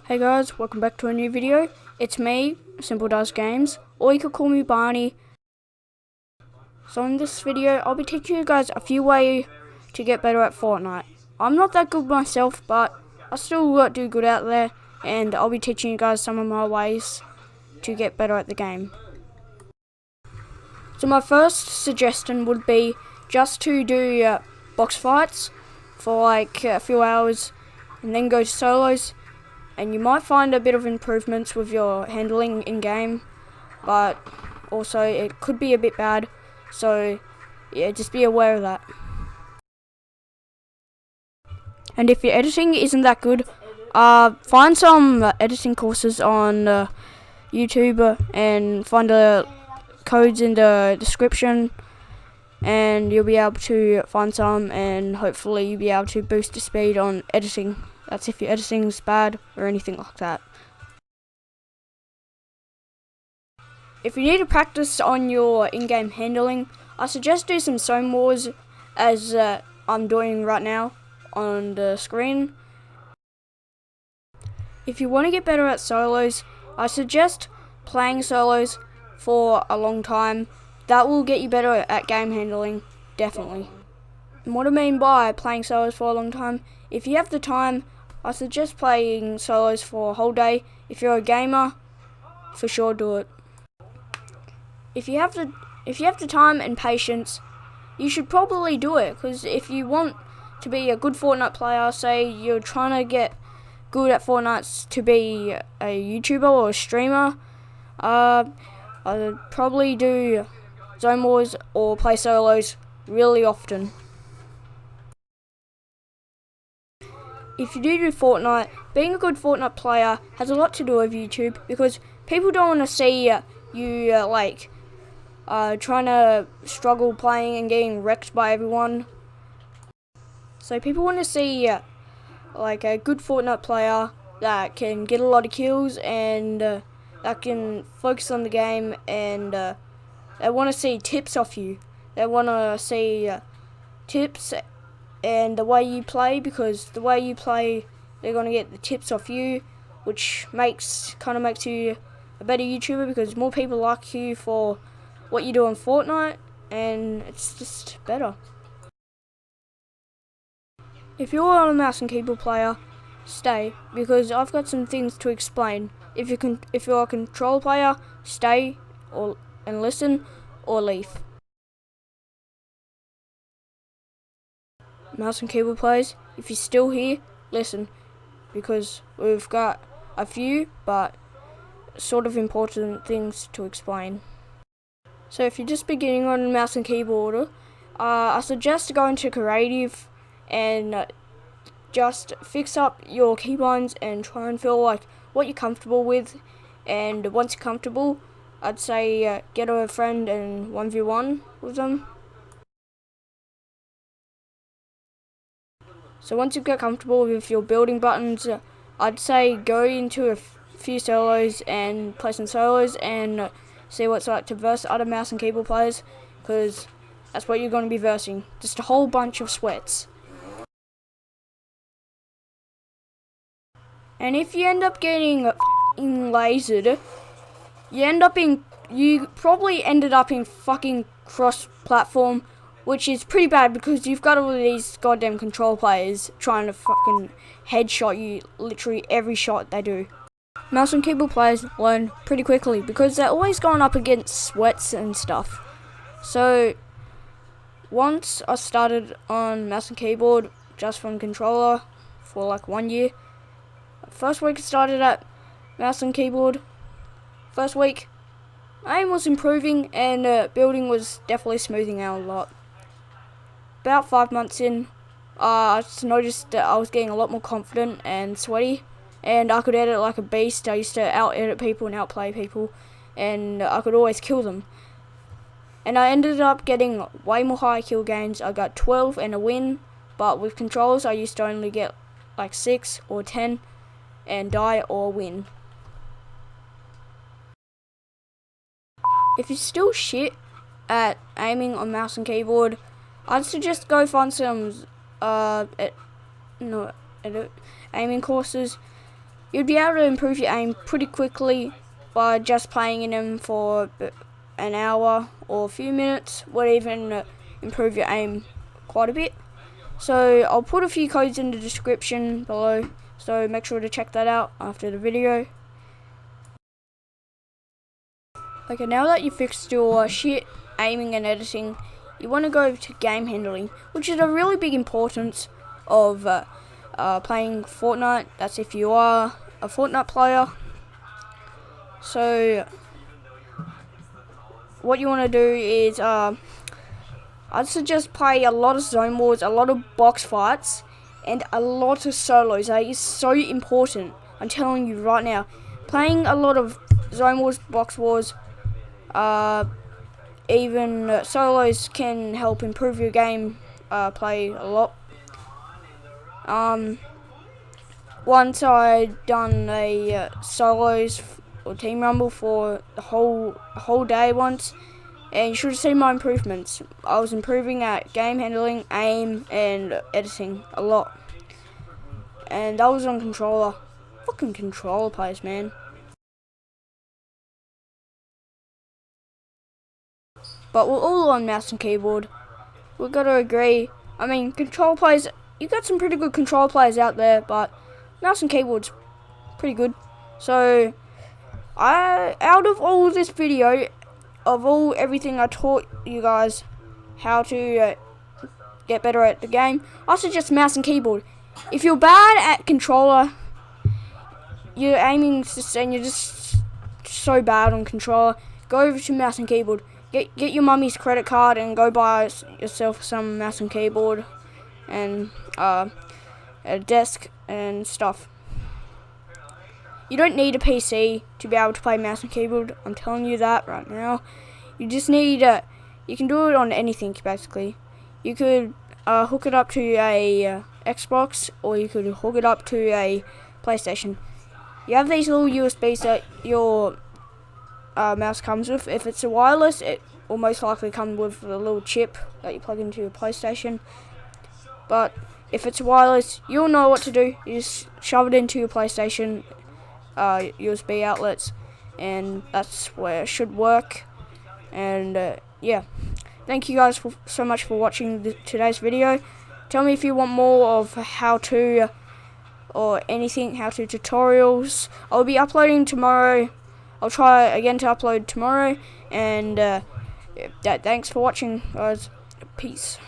Hey guys, welcome back to a new video. It's me, Simple Does Games, or you could call me Barney. So in this video, I'll be teaching you guys a few ways to get better at Fortnite. I'm not that good myself, but I still do good out there, and I'll be teaching you guys some of my ways to get better at the game. So my first suggestion would be just to do box fights for like a few hours, and then go to solos. And you might find a bit of improvements with your handling in game, but also it could be a bit bad, so yeah, just be aware of that. And if your editing isn't that good, find some editing courses on YouTube and find the codes in the description, and you'll be able to find some, and hopefully you'll be able to boost the speed on editing. That's if your editing's bad or anything like that. If you need to practice on your in-game handling, I suggest do some zone wars, as I'm doing right now on the screen. If you want to get better at solos, I suggest playing solos for a long time. That will get you better at game handling, definitely. And what I mean by playing solos for a long time, if you have the time, I suggest playing solos for a whole day. If you're a gamer, for sure do it. If you have the time and patience, you should probably do it, because if you want to be a good Fortnite player, say you're trying to get good at Fortnite to be a YouTuber or a streamer, I'd probably do zone wars or play solos really often. If you do Fortnite, being a good Fortnite player has a lot to do with YouTube, because people don't want to see you trying to struggle playing and getting wrecked by everyone. So people want to see like a good Fortnite player that can get a lot of kills and that can focus on the game, and they want to see tips off you. They want to see tips and the way you play, because the way you play, they're going to get the tips off you, which makes you a better YouTuber, because more people like you for what you do in Fortnite, and it's just better. If you're a mouse and keyboard player, stay, because I've got some things to explain. If you're a control player, stay and listen, or leave. Mouse and keyboard players, if you're still here, listen, because we've got a few but sort of important things to explain. So if you're just beginning on mouse and keyboard, I suggest going to creative and just fix up your keybinds and try and feel like what you're comfortable with. And once you're comfortable, I'd say get a friend and 1v1 with them. So once you get comfortable with your building buttons, I'd say go into a few solos and play some solos and see what it's like to verse other mouse and keyboard players, because that's what you're going to be versing. Just a whole bunch of sweats. And if you end up getting lasered, you probably ended up in fucking cross-platform, which is pretty bad, because you've got all of these goddamn control players trying to fucking headshot you literally every shot they do. Mouse and keyboard players learn pretty quickly, because they're always going up against sweats and stuff. So once I started on mouse and keyboard just from controller for like 1 year, first week I started at mouse and keyboard, first week aim was improving and building was definitely smoothing out a lot. About 5 months in, I just noticed that I was getting a lot more confident and sweaty, and I could edit like a beast. I used to out-edit people and outplay people, and I could always kill them. And I ended up getting way more high kill gains. I got 12 and a win, but with controls I used to only get like 6 or 10 and die or win. If you're still shit at aiming on mouse and keyboard, I'd suggest go find some aiming courses. You'd be able to improve your aim pretty quickly by just playing in them for an hour or a few minutes. Would even improve your aim quite a bit. So I'll put a few codes in the description below, so make sure to check that out after the video. Okay, now that you fixed your shit aiming and editing, you want to go to game handling, which is a really big importance of playing Fortnite. That's if you are a Fortnite player. So what you want to do is I'd suggest play a lot of zone wars, a lot of box fights, and a lot of solos. That is so important. I'm telling you right now, playing a lot of zone wars, box wars, even solos can help improve your game play a lot. Once I done a solos or team rumble for the whole day once, and you should have seen my improvements. I was improving at game handling, aim, and editing a lot. And that was on controller. Fucking controller players, man. But we're all on mouse and keyboard. We've got to agree. I mean, control players, you got some pretty good control players out there, but mouse and keyboard's pretty good. So, out of all this video, of everything I taught you guys how to get better at the game, I suggest mouse and keyboard. If you're bad at controller, you're aiming and you're just so bad on controller, go over to mouse and keyboard. Get your mummy's credit card and go buy yourself some mouse and keyboard and a desk and stuff. You don't need a PC to be able to play mouse and keyboard. I'm telling you that right now. You just need you can do it on anything basically. You could hook it up to a Xbox, or you could hook it up to a PlayStation. You have these little USBs that your mouse comes with. If it's a wireless, it will most likely come with a little chip that you plug into your PlayStation. But if it's wireless, you'll know what to do. You just shove it into your PlayStation USB outlets, and that's where it should work. And yeah, thank you guys so much for watching today's video. Tell me if you want more of how to or anything, how to tutorials. I'll be uploading tomorrow. I'll try again to upload tomorrow. And thanks for watching, guys. Peace.